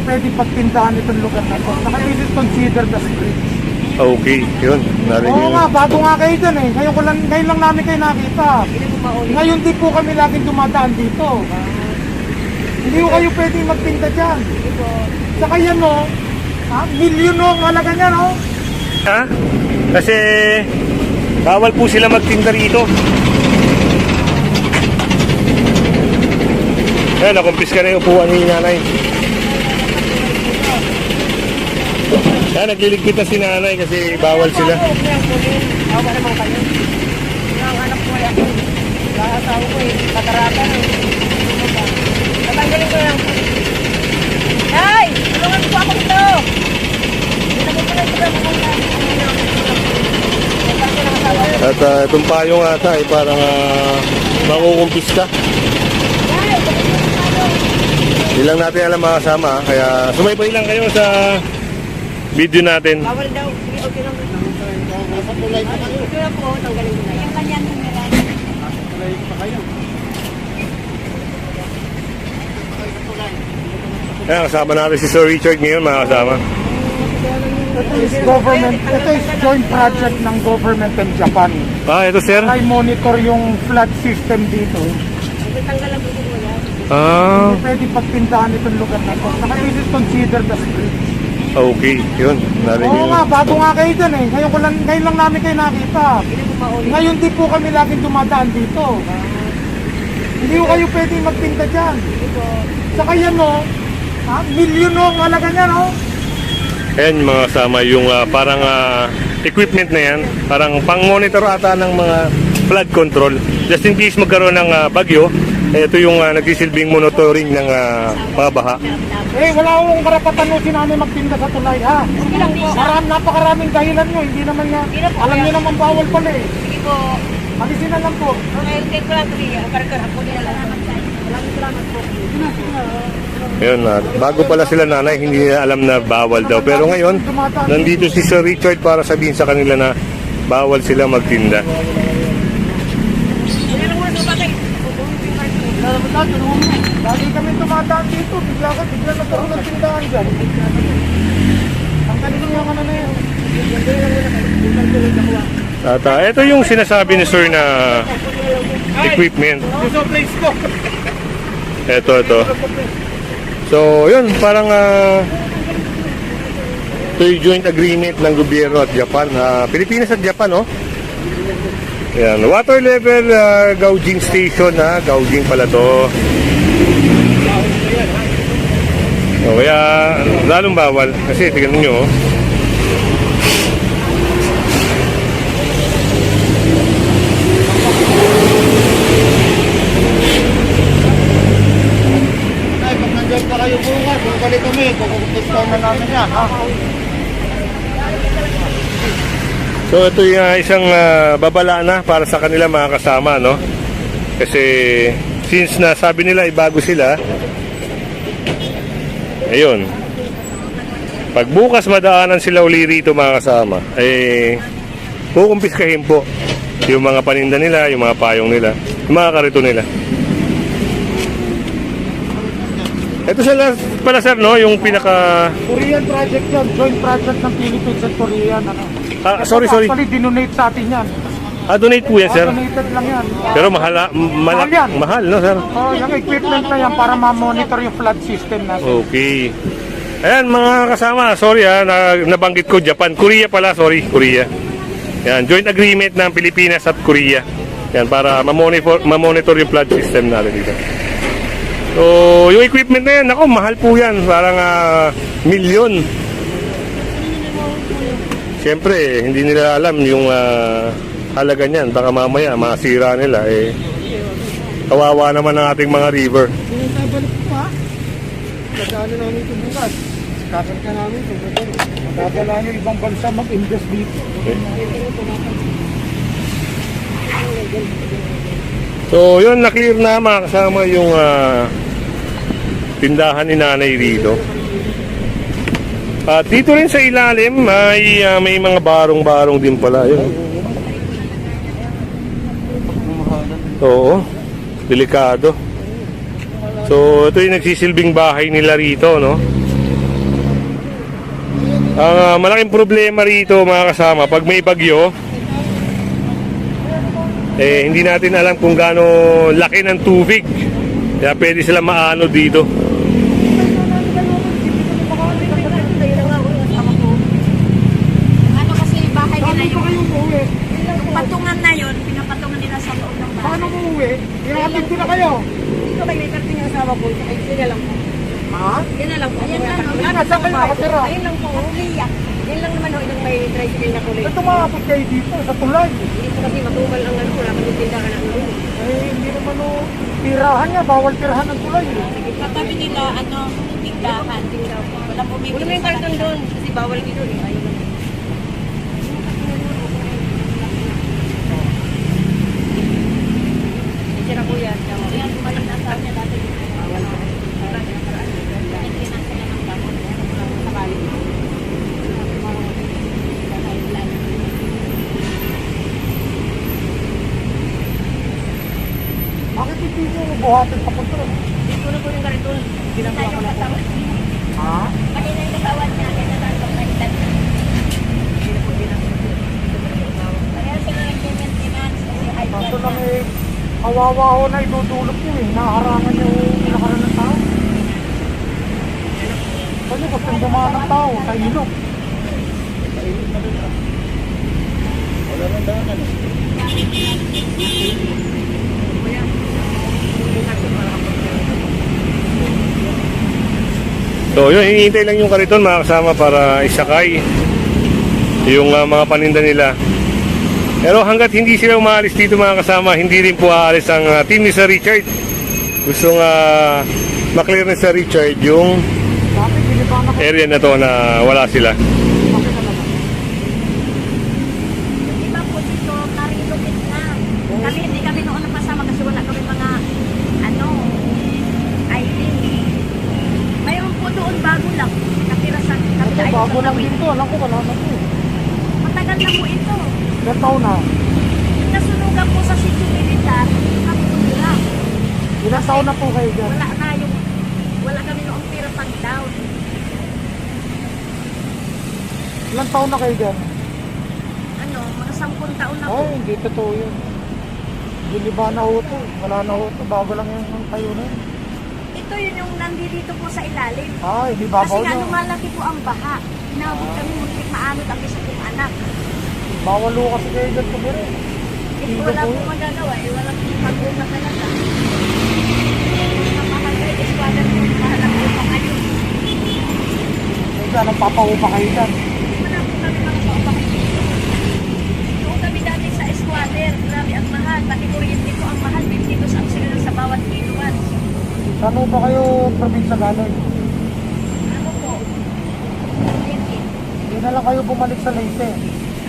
pwede pagtindahan itong lugar na ito. Saka this is considered as bridge. Okay, yun. Narinig Oo yun. nga, bago nga kayo dyan eh. Ngayon lang namin kayo nakita. Ngayon di po kami laging dumadaan dito. Hindi ko kayo pwedeng magtinda dyan. Saka yan o, milyon o ang halaga niyan o. Ha? Kasi bawal po sila magtinda rito. Ayan, nakumpis ka na yung upuan ni nanay. Ayan, nagliligpit na si nanay kasi bawal sila. Bawal naman kayo. Ang anak ko yan. Asawa ko eh. Katarata na. Natanggalin ko lang. Ay! Tulungan po ako dito! Hinagin ko lang ito. At itong payong ata ay parang makukumpis ka. Hindi lang natin alam mga kasama, kaya sumaybay lang kayo sa video natin. Bawal daw. Okay lang. Nasa tulay pa kayo. Ito na po, tanggalin ko na. Yung kanyang numera. Nasa tulay pa kayo. Ayan, kasama natin si Sir Richard ngayon mga kasama. Ito is government, ito is joint project ng government and Japan. Ito sir? I monitor yung flood system dito. Tanggal lang po muna. Hindi pwede pagtindahan itong lugar na ito. Saka this is considered as bridge. Okay, yun. Narinig Oo yun. nga, bago nga kayo dyan eh. Ngayon lang namin kayo nakita. Ngayon di po kami laging dumadaan dito. Hindi ko kayo pwedeng magtinda dyan. Saka yan o, milyon o ang halaga niyan o. Ayan mga kasama, yung parang equipment na yan. Parang pang-monitor ata ng mga flood control. Just in case magkaroon ng bagyo, ito yung nagsisilbing monitoring ng mga baha. Eh, wala akong karapatan no si nanay magtinda sa tulay ha. Napakaraming dahilan nyo, hindi naman nga. Alam nyo naman bawal pala eh. Sige po. Alisin na lang po. Okay ko lang tuloy. Karkar ako nila lang. Maraming salamat po. Ayun, bago pala sila nanay, hindi nila alam na bawal daw. Pero ngayon, nandito si Sir Richard para sabihin sa kanila na bawal sila magtinda. Lagi kami tumataan dito, bigla nagkaroon ng tindahan dyan. Ang galing yung ano na yun. At ito yung sinasabi ni Sir na equipment. Gusto place ko. Ito. So, yun, parang ito yung joint agreement ng gobyerno at Japan. Pilipinas at Japan, no? Yan, water level gouging station, gouging pala to. O, kaya lalong bawal kasi tingnan nyo, Ay, pag nandiyan pa kayo bukas, balik kami, kukumpis-down na namin yan, ha? so ito yung isang babala na para sa kanila mga kasama, no? Kasi since nasabi nila bago sila, ayun, pag bukas madaanan sila uli rito mga kasama, kukumpiskahin po yung mga paninda nila, yung mga payong nila, yung mga karito nila. Ito sila pala sir, no? Yung pinaka Korean project yan, joint project ng Philippines at Korean, ano? sorry. Actually, dinonate sa atin yan. Donate po yan sir. Donated lang yan. Pero mahal, yan. mahal, no sir? Oh, yung equipment na yan para ma-monitor yung flood system natin. Okay. Ayan mga kasama, sorry nabanggit ko Japan. Korea pala, sorry, Korea. Yan, joint agreement ng Pilipinas at Korea. Yan, para ma-monitor yung flood system natin dito. So, yung equipment na yan, ako, mahal po yan. Parang milyon. Siyempre, hindi nila alam yung halaga niyan. Baka mamaya, masira nila. Kawawa naman ang ating mga river. Sinasabalik ko ha? Pagkano namin ito bukas? Kakar ka namin ito. Magdadala nyo ibang bansa mag-invest dito. So, yun, na-clear na mga kasama yung tindahan ni nanay dito. At dito rin sa ilalim, may mga barong-barong din pala. Yun. Oo, delikado. So, ito yung nagsisilbing bahay nila rito, no? Ang malaking problema rito mga kasama, pag may bagyo, hindi natin alam kung gaano laki ng tubig. Kaya pwede sila maano dito. Ano kasi bahay nila Saan po yung kayo umuwi? patungan na yun, pinapatungan nila sa loob ng bahay. Paano umuwi? Ihatid ko na kayo. Dito may karting yung asawa ko, sila lang po. Ha? Yan na lang po. Ayan lang. Ano, saan kayo nakatira? Ayun lang po. Yan lang naman ho, yung may tricycle na kulay. Ba't tumapot kayo dito sa tulay? Dito kasi matumal ang ano, wala kami tindahan ng ano. Hindi naman tirahan niya, bawal tirahan ng tulay. Katabi nila, ano, tindahan. Wala po may yung karton doon, kasi bawal dito eh. Ayun lang. Sira po yan. Yan, bumalik na sa niya dati. Bawal na. Bakit hindi ko buhatin papunta? Dito na po yung kariton. Ginagawa ko na po. Ha? Kanina yung katawan niya, kaya natatong na ilan. Hindi na po ginagawa. Kaya sila nag-maintenance kasi high blood Kaso lang na. kawawa ho na idudulog ko naharangan yung nakaran ng tao. Kasi kung dumaan ng tao, sa ilog. So yun, hinihintay lang yung kariton mga kasama para isakay yung mga paninda nila. Pero hanggat hindi sila umaalis dito mga kasama, hindi rin po aalis ang team ni Sir Richard. Gusto nga maklear ni Sir Richard yung Dati binibangan ko. area na to na wala sila. Bakit talaga? Iba po dito, narilokit na. Kami hindi kami noon napasama kasi wala kami mga ano, ID. Mayroon po doon bago lang. Nakatira sa kapila ay Bago lang din to, alam ko wala na to. matagal na po ito. Ilan taon na? Nasunugan po sa sitio militar, kami tumira. Ilan taon na po kayo dyan? Wala kami noong pira pang down. Ilan taon na kayo dyan? Ano, mga 10 taon na po. Ay, hindi totoo yun. Giniba na ho to. Wala na ho to. Bago lang yung tayo na yun. Ito yun yung nandito po sa ilalim. Ay, hindi Kasi babaw nga na. lumalaki po ang baha. Inabot kami muntik maano kami sa kong anak. Bawal ho kasi kayo dyan tumira. Eh, wala po magagawa eh. Walang pag-una talaga. Ang mahal kayo, eskwada po. Mahal ang upa kayo. Ay, dyan, ang papaupa kayo dyan. Wala po kami mga paupa kayo. Doon kami dati sa squatter. Grabe ang mahal. Pati kuryente ko ang mahal. 52 ang sila sa bawat kiluan. Saan ho ba kayo probinsya galing? Ano po? Kuryente. Hindi na lang kayo bumalik sa Leyte.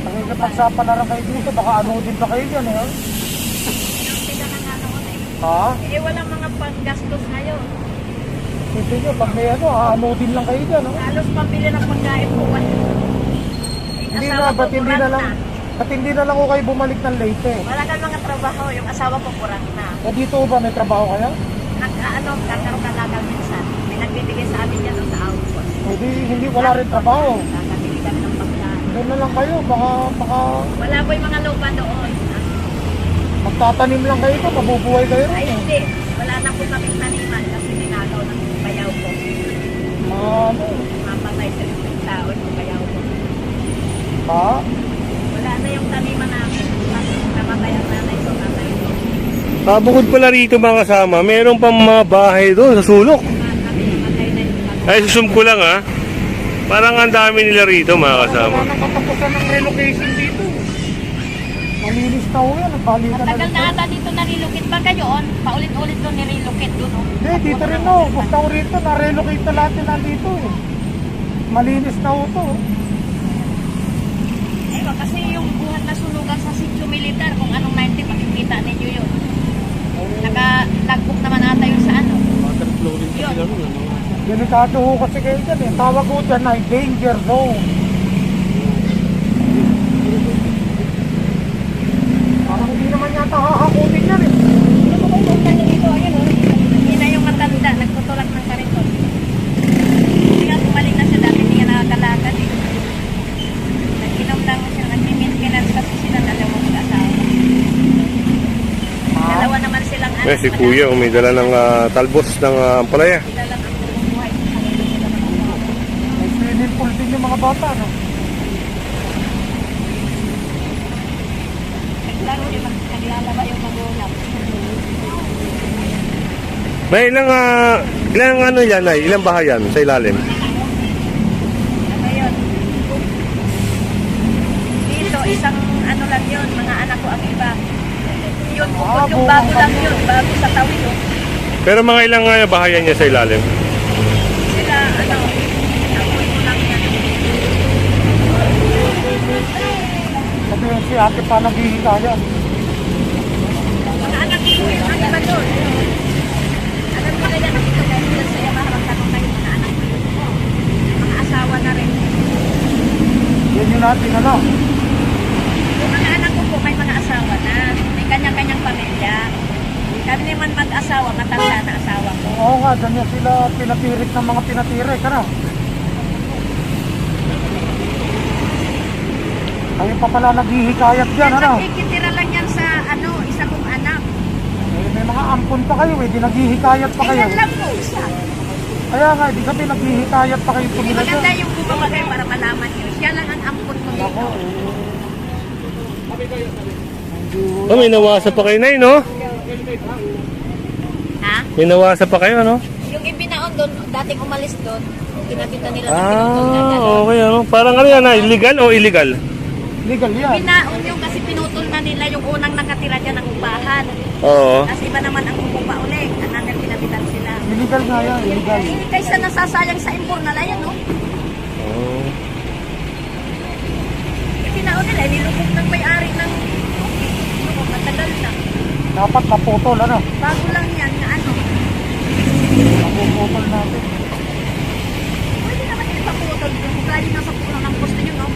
Kasi kapagsapan na lang kayo dito, baka ano din pa kayo dyan eh. Sila na nga noon eh. Ha? Eh, walang mga panggastos ngayon. Hindi nyo, pag may ano din lang kayo dyan. Oh. Halos pambili ng pagkain po. Hindi na, ba't hindi na lang, ba't hindi na lang ho kayo bumalik ng Leyte? Wala kang mga trabaho. Yung asawa ko kurang na. Eh dito ba may trabaho kayo? Kakaroon ka lang minsan. May nagbibigay sa amin yan sa outpost. Hindi, wala rin trabaho. Kakabili kami ng pagkain. Doon na lang kayo, baka Wala po yung mga lupa doon. magtatanim lang kayo ito, mabubuhay kayo Ay, rin. hindi. Wala na po kaming taniman kasi ninagaw ng bayaw ko. Ano, Mapatay sa isang tao yung bayaw ko. ha? Wala na yung taniman namin. Kasi namatay ang nanay ko, tatay ko. Bukod pala rito mga kasama, meron pang mga bahay doon sa sulok. Kami namatay na yung Ay, susum ko lang ha. Parang ang dami nila rito mga kasama. Wala nang katapusan ng relocation dito. Malinis na ho yan, nagbalikan na Tagal dito. na ata dito na-relocate ba gayon? Paulit-ulit doon ni-relocate doon. Oh. Hindi, dito rin ho. Basta ho rito, na-relocate na lahat na dito eh. Malinis na ho to. Eh, kasi yung buhat na sunugan sa sitio militar, kung anong 90, makikita ninyo yun. Naka-logbook naman ata yun sa ano. Yun. Delikado ho kasi kayo dyan eh. Tawag ho dyan ay danger zone. Parang hindi naman yata hahakutin yan eh. Ano ba yung kanya dito? Ayun o. Hindi na yung matanda, nagtutulak ng kariton. Hindi nga bumalik na siya dati, hindi nga nakakalakad eh. Eh, si Kuya, umidala ng talbos ng ampalaya. Sila lang ang bumubuhay sa kanila. May swimming pool din yung mga bata, no? Naglaro din, naglalaba yung magulang. May ilang ano yan ay, ilang bahayan sa ilalim? Ano yun? Dito, isang ano lang yun, mga anak ko ang iba. Yun, bukod yung bago lang yun, bago sa tawid yun. Pero mga ilang bahayan niya sa ilalim? Sila, ano, amoy ko lang yan. Kasi yun si ate pa naghihikaya. Mga anak ko yun, ang iba doon. Alam nila yan, dito dahil sila sa Yamaha, magtanong kayo, mga anak ko yun. Mga asawa na rin. Yan yung natin, ano? Yung mga anak ko po, may mga asawa na. May kanya-kanyang pamilya. Kami naman mag-asawa, matanda na asawa ko. Oo nga, ganyan sila pinatirik ng mga pinatirik, ano? Kayo pa pala naghihikayat dyan, ano? Nakikitira lang yan sa, ano, isa kong anak. Eh, may mga ampun pa kayo, eh, di naghihikayat pa kayo. Ilan lang po, isa. Kaya nga, di sabi naghihikayat pa kayo tumila Maganda dyan. yung bumaba kayo para malaman nyo. Siya lang ang ampun ko dito. Ako, Oh, may nawasa pa kayo, Nay, no? Ha? May nawasa pa kayo, no? Yung ibinaon doon, dating umalis doon, kinabitan nila ng pinutol na gano'n. Okay, ano? Parang ano yan, illegal o illegal? legal yan. Binaon yung kasi pinutol na nila yung unang nakatira dyan ng upahan. Oo. Tapos iba naman ang umupa ulit. Another pinabitan sila. Illegal nga yan, illegal. Hindi kaysa nasasayang sa impor na yan, no? Oh. Ibinaon nila, nilubog ng may-ari ng matagal na. Dapat maputol, ano? Bago lang yan na ano. Mapuputol natin. Pwede naman yung ipaputol. Kung kaya nasa puno ng gusto nyo, no?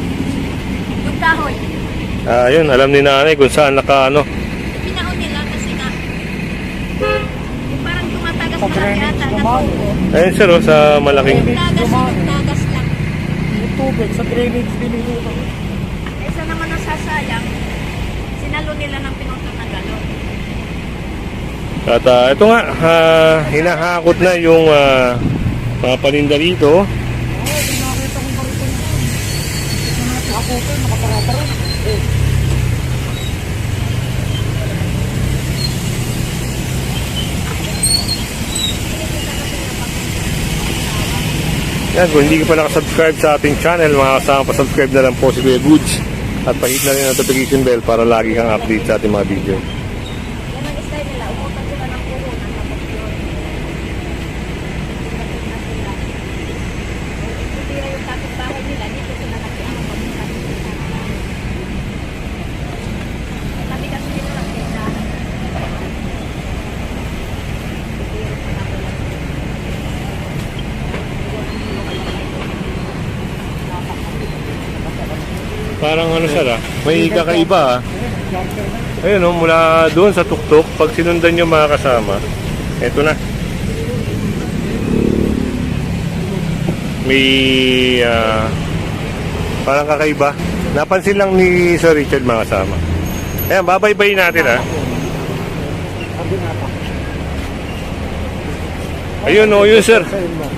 Yung kahoy. Yun, alam ni nanay kung saan ano. Binaon nila kasi nga yung parang tumatagas Sa na drainage yata na naman. tubo. Ayun, sir, oh, sa malaking. Yung tagas lang. Yung tubig sa drainage dinilito. Kaysa naman nasasayang, sinalo nila ng pinutol na gano'n. At ito nga, hinahakot na yung mga paninda dito. Ako ito, nakaparata rin. Yan, kung hindi ka pa nakasubscribe sa ating channel, mga kasama pa-subscribe na lang po si Kuya Goods. At pahit na rin ang notification bell para lagi kang update sa ating mga video. Yan ang style nila, umutan sila ng puno ng tapos yun. Tira yung kapitbahay nila, dito sila nakiano pag-isan. Sabi kasi nila lang sila. Parang ano siya may kakaiba Ayun o, mula doon sa tuktok, pag sinundan nyo mga kasama, eto na. May parang kakaiba. Napansin lang ni Sir Richard mga kasama. Ayan, babaybayin natin ha. Ayun o, yun sir.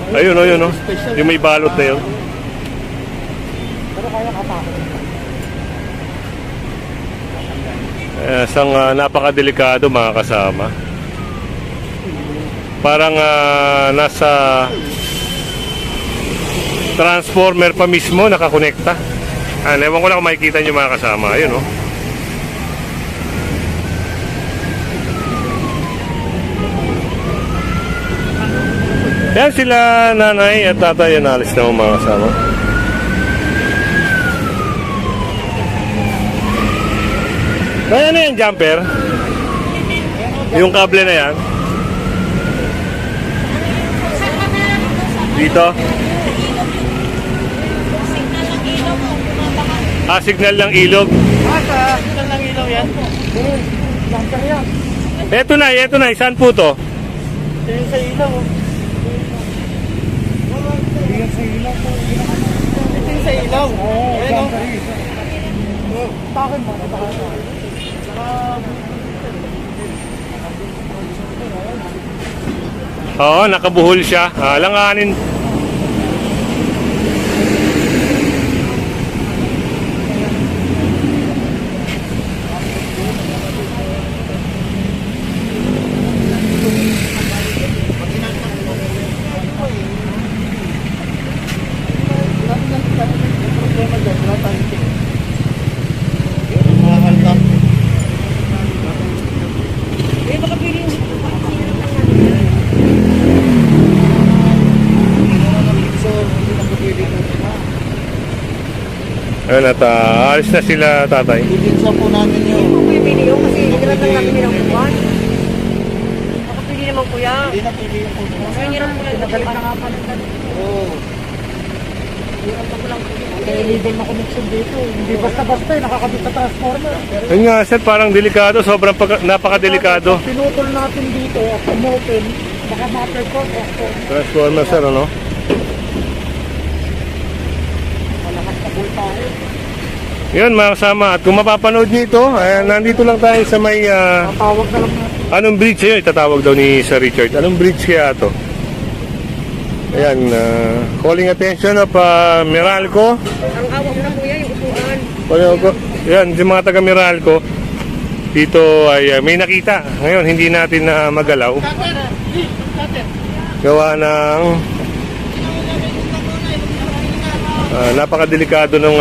Ayun o, yun o. Yung may balot na yun. Pero kaya katakot. Isang napakadelikado mga kasama. Parang nasa transformer pa mismo nakakonekta. Ewan ko lang kung makikita nyo mga kasama. Ayun o. Yan sila nanay at tatay, analis na mga kasama. Kaya na yung jumper? Yung kable na yan? Dito? Signal ng ilog. Signal ng ilaw yan? Jumper yan. Eto na. Saan po to? Ito yung sa ilaw. Ito yung sa ilaw. Ito yung sa ilaw. Oo, jumper yun. Takin mo. Oo, nakabuhol siya. Langanin. Eh, baka pili yung Ayun at alis na sila tatay. Ibigsa po namin yun. Hindi po kuya pili yung kasi hirap lang namin nilang buwan. Baka pili naman kuya. Hindi na pili yung po. Kasi hirap mo lang Nagalit na nga pala. Oo. Kaya illegal na connection dito. Hindi basta-basta eh, nakakabit sa transformer. Ayun nga sir, parang delikado. Sobrang napakadelikado. Pinutol natin dito, at umopen, baka ma-perform. Transformer sir, ano? Malakas na tayo. Yun mga kasama. At kung mapapanood nyo ito, nandito lang tayo sa may... Tawag na lang natin. anong bridge yun? Itatawag daw ni Sir Richard. Anong bridge kaya ito? Ayan, calling attention of Meralco. Ang hawak mo na kuya, yung upuan. Yan, yung mga taga Meralco. Dito ay may nakita. Ngayon, hindi natin na magalaw. Gawa ng napakadelikado ng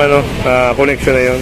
connection na yun.